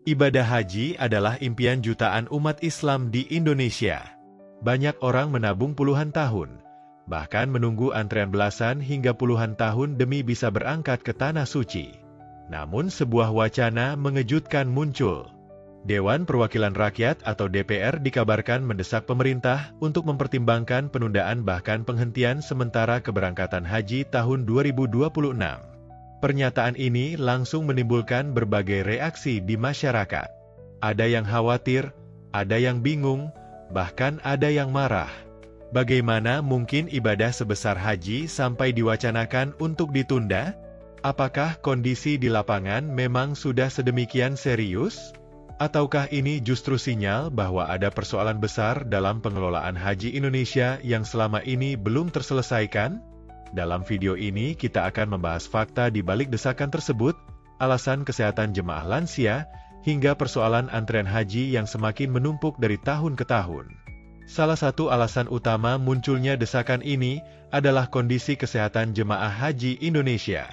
Ibadah haji adalah impian jutaan umat Islam di Indonesia. Banyak orang menabung puluhan tahun, bahkan menunggu antrean belasan hingga puluhan tahun demi bisa berangkat ke Tanah Suci. Namun sebuah wacana mengejutkan muncul. Dewan Perwakilan Rakyat atau DPR dikabarkan mendesak pemerintah untuk mempertimbangkan penundaan bahkan penghentian sementara keberangkatan haji tahun 2026. Pernyataan ini langsung menimbulkan berbagai reaksi di masyarakat. Ada yang khawatir, ada yang bingung, bahkan ada yang marah. Bagaimana mungkin ibadah sebesar haji sampai diwacanakan untuk ditunda? Apakah kondisi di lapangan memang sudah sedemikian serius? Ataukah ini justru sinyal bahwa ada persoalan besar dalam pengelolaan haji Indonesia yang selama ini belum terselesaikan? Dalam video ini kita akan membahas fakta di balik desakan tersebut, alasan kesehatan jemaah lansia, hingga persoalan antrean haji yang semakin menumpuk dari tahun ke tahun. Salah satu alasan utama munculnya desakan ini adalah kondisi kesehatan jemaah haji Indonesia.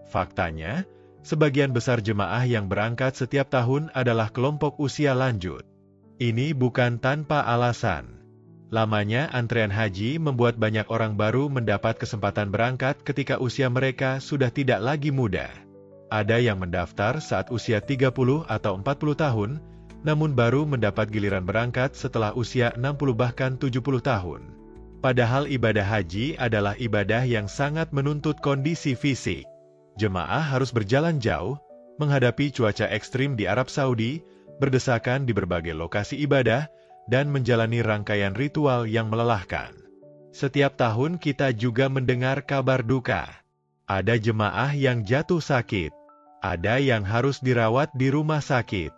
Faktanya, sebagian besar jemaah yang berangkat setiap tahun adalah kelompok usia lanjut. Ini bukan tanpa alasan. Lamanya antrean haji membuat banyak orang baru mendapat kesempatan berangkat ketika usia mereka sudah tidak lagi muda. Ada yang mendaftar saat usia 30 atau 40 tahun, namun baru mendapat giliran berangkat setelah usia 60 bahkan 70 tahun. Padahal ibadah haji adalah ibadah yang sangat menuntut kondisi fisik. Jemaah harus berjalan jauh, menghadapi cuaca ekstrim di Arab Saudi, berdesakan di berbagai lokasi ibadah, dan menjalani rangkaian ritual yang melelahkan. Setiap tahun kita juga mendengar kabar duka. Ada jemaah yang jatuh sakit, ada yang harus dirawat di rumah sakit,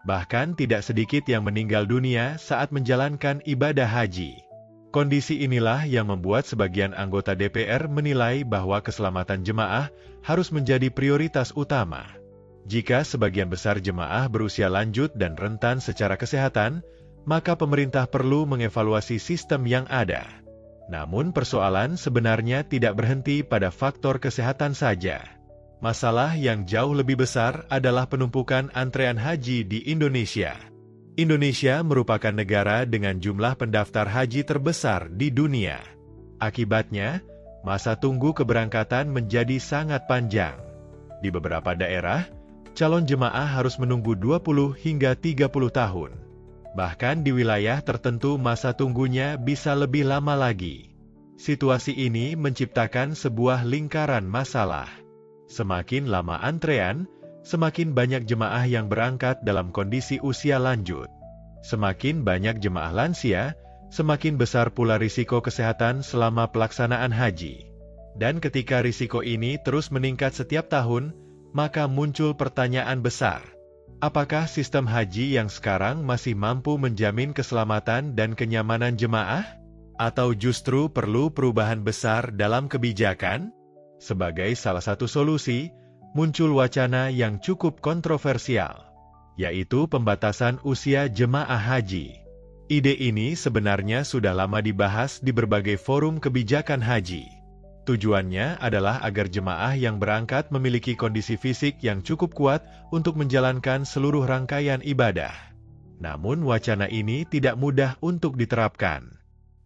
bahkan tidak sedikit yang meninggal dunia saat menjalankan ibadah haji. Kondisi inilah yang membuat sebagian anggota DPR menilai bahwa keselamatan jemaah harus menjadi prioritas utama. Jika sebagian besar jemaah berusia lanjut dan rentan secara kesehatan, maka pemerintah perlu mengevaluasi sistem yang ada. Namun persoalan sebenarnya tidak berhenti pada faktor kesehatan saja. Masalah yang jauh lebih besar adalah penumpukan antrean haji di Indonesia. Indonesia merupakan negara dengan jumlah pendaftar haji terbesar di dunia. Akibatnya, masa tunggu keberangkatan menjadi sangat panjang. Di beberapa daerah, calon jemaah harus menunggu 20 hingga 30 tahun. Bahkan di wilayah tertentu masa tunggunya bisa lebih lama lagi. Situasi ini menciptakan sebuah lingkaran masalah. Semakin lama antrean, semakin banyak jemaah yang berangkat dalam kondisi usia lanjut. Semakin banyak jemaah lansia, semakin besar pula risiko kesehatan selama pelaksanaan haji. Dan ketika risiko ini terus meningkat setiap tahun, maka muncul pertanyaan besar. Apakah sistem haji yang sekarang masih mampu menjamin keselamatan dan kenyamanan jemaah? Atau justru perlu perubahan besar dalam kebijakan? Sebagai salah satu solusi, muncul wacana yang cukup kontroversial, yaitu pembatasan usia jemaah haji. Ide ini sebenarnya sudah lama dibahas di berbagai forum kebijakan haji. Tujuannya adalah agar jemaah yang berangkat memiliki kondisi fisik yang cukup kuat untuk menjalankan seluruh rangkaian ibadah. Namun wacana ini tidak mudah untuk diterapkan.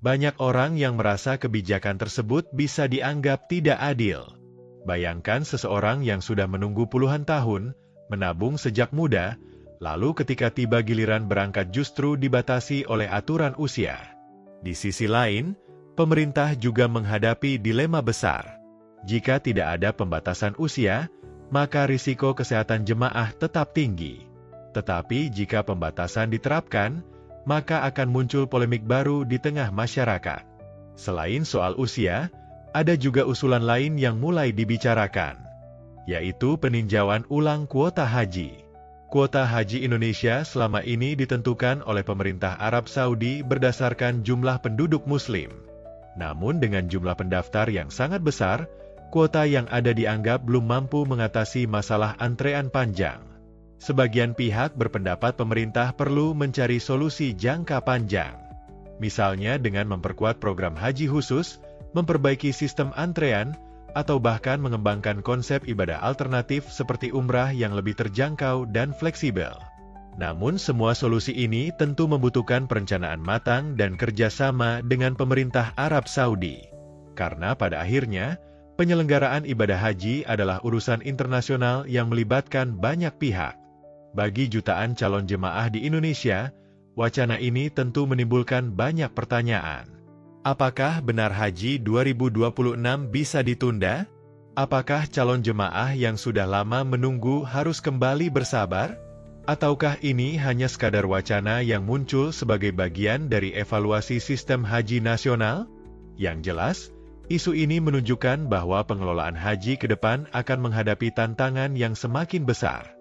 Banyak orang yang merasa kebijakan tersebut bisa dianggap tidak adil. Bayangkan seseorang yang sudah menunggu puluhan tahun, menabung sejak muda, lalu ketika tiba giliran berangkat justru dibatasi oleh aturan usia. Di sisi lain, pemerintah juga menghadapi dilema besar. Jika tidak ada pembatasan usia, maka risiko kesehatan jemaah tetap tinggi. Tetapi jika pembatasan diterapkan, maka akan muncul polemik baru di tengah masyarakat. Selain soal usia, ada juga usulan lain yang mulai dibicarakan, yaitu peninjauan ulang kuota haji. Kuota haji Indonesia selama ini ditentukan oleh pemerintah Arab Saudi berdasarkan jumlah penduduk Muslim. Namun dengan jumlah pendaftar yang sangat besar, kuota yang ada dianggap belum mampu mengatasi masalah antrean panjang. Sebagian pihak berpendapat pemerintah perlu mencari solusi jangka panjang. Misalnya dengan memperkuat program haji khusus, memperbaiki sistem antrean, atau bahkan mengembangkan konsep ibadah alternatif seperti umrah yang lebih terjangkau dan fleksibel. Namun semua solusi ini tentu membutuhkan perencanaan matang dan kerjasama dengan pemerintah Arab Saudi. Karena pada akhirnya, penyelenggaraan ibadah haji adalah urusan internasional yang melibatkan banyak pihak. Bagi jutaan calon jemaah di Indonesia, wacana ini tentu menimbulkan banyak pertanyaan. Apakah benar haji 2026 bisa ditunda? Apakah calon jemaah yang sudah lama menunggu harus kembali bersabar? Ataukah ini hanya sekadar wacana yang muncul sebagai bagian dari evaluasi sistem haji nasional? Yang jelas, isu ini menunjukkan bahwa pengelolaan haji ke depan akan menghadapi tantangan yang semakin besar.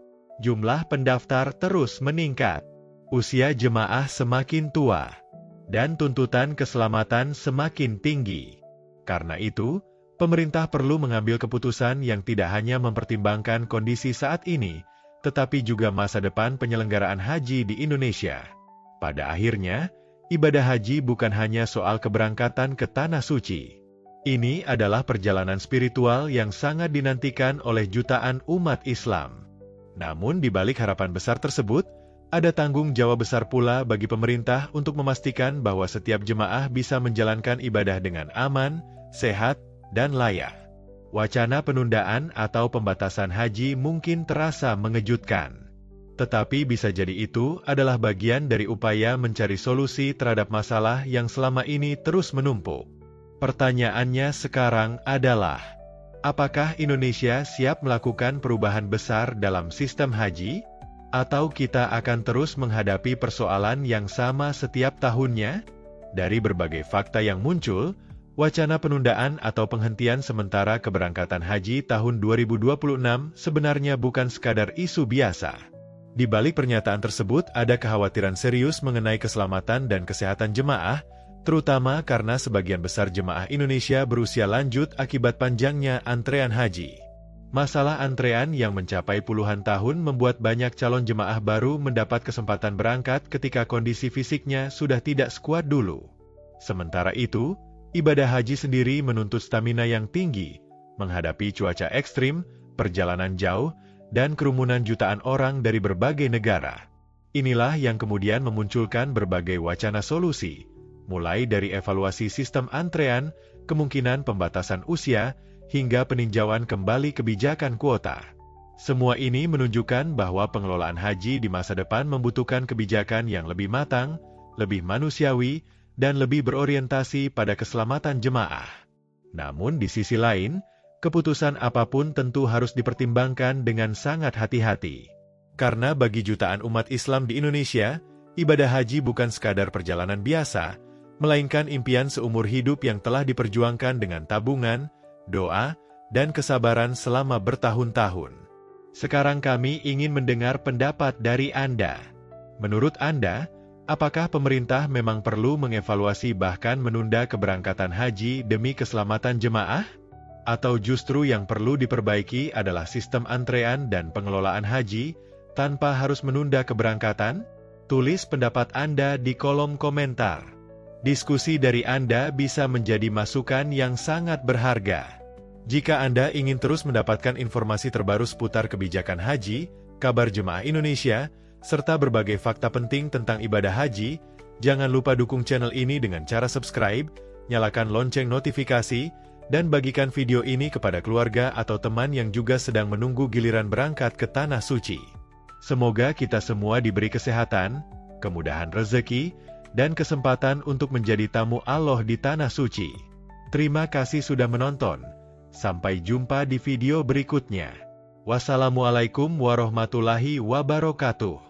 Jumlah pendaftar terus meningkat, usia jemaah semakin tua, dan tuntutan keselamatan semakin tinggi. Karena itu, pemerintah perlu mengambil keputusan yang tidak hanya mempertimbangkan kondisi saat ini, tetapi juga masa depan penyelenggaraan haji di Indonesia. Pada akhirnya, ibadah haji bukan hanya soal keberangkatan ke Tanah Suci. Ini adalah perjalanan spiritual yang sangat dinantikan oleh jutaan umat Islam. Namun di balik harapan besar tersebut, ada tanggung jawab besar pula bagi pemerintah untuk memastikan bahwa setiap jemaah bisa menjalankan ibadah dengan aman, sehat, dan layak. Wacana penundaan atau pembatasan haji mungkin terasa mengejutkan. Tetapi bisa jadi itu adalah bagian dari upaya mencari solusi terhadap masalah yang selama ini terus menumpuk. Pertanyaannya sekarang adalah, apakah Indonesia siap melakukan perubahan besar dalam sistem haji? Atau kita akan terus menghadapi persoalan yang sama setiap tahunnya? Dari berbagai fakta yang muncul, wacana penundaan atau penghentian sementara keberangkatan haji tahun 2026 sebenarnya bukan sekadar isu biasa. Di balik pernyataan tersebut ada kekhawatiran serius mengenai keselamatan dan kesehatan jemaah, terutama karena sebagian besar jemaah Indonesia berusia lanjut akibat panjangnya antrean haji. Masalah antrean yang mencapai puluhan tahun membuat banyak calon jemaah baru mendapat kesempatan berangkat ketika kondisi fisiknya sudah tidak sekuat dulu. Sementara itu, ibadah haji sendiri menuntut stamina yang tinggi, menghadapi cuaca ekstrim, perjalanan jauh, dan kerumunan jutaan orang dari berbagai negara. Inilah yang kemudian memunculkan berbagai wacana solusi, mulai dari evaluasi sistem antrean, kemungkinan pembatasan usia, hingga peninjauan kembali kebijakan kuota. Semua ini menunjukkan bahwa pengelolaan haji di masa depan membutuhkan kebijakan yang lebih matang, lebih manusiawi, dan lebih berorientasi pada keselamatan jemaah. Namun di sisi lain, keputusan apapun tentu harus dipertimbangkan dengan sangat hati-hati. Karena bagi jutaan umat Islam di Indonesia, ibadah haji bukan sekadar perjalanan biasa, melainkan impian seumur hidup yang telah diperjuangkan dengan tabungan, doa, dan kesabaran selama bertahun-tahun. Sekarang kami ingin mendengar pendapat dari Anda. Menurut Anda, apakah pemerintah memang perlu mengevaluasi bahkan menunda keberangkatan haji demi keselamatan jemaah? Atau justru yang perlu diperbaiki adalah sistem antrean dan pengelolaan haji, tanpa harus menunda keberangkatan? Tulis pendapat Anda di kolom komentar. Diskusi dari Anda bisa menjadi masukan yang sangat berharga. Jika Anda ingin terus mendapatkan informasi terbaru seputar kebijakan haji, kabar jemaah Indonesia, serta berbagai fakta penting tentang ibadah haji, jangan lupa dukung channel ini dengan cara subscribe, nyalakan lonceng notifikasi, dan bagikan video ini kepada keluarga atau teman yang juga sedang menunggu giliran berangkat ke Tanah Suci. Semoga kita semua diberi kesehatan, kemudahan rezeki, dan kesempatan untuk menjadi tamu Allah di Tanah Suci. Terima kasih sudah menonton. Sampai jumpa di video berikutnya. Wassalamualaikum warahmatullahi wabarakatuh.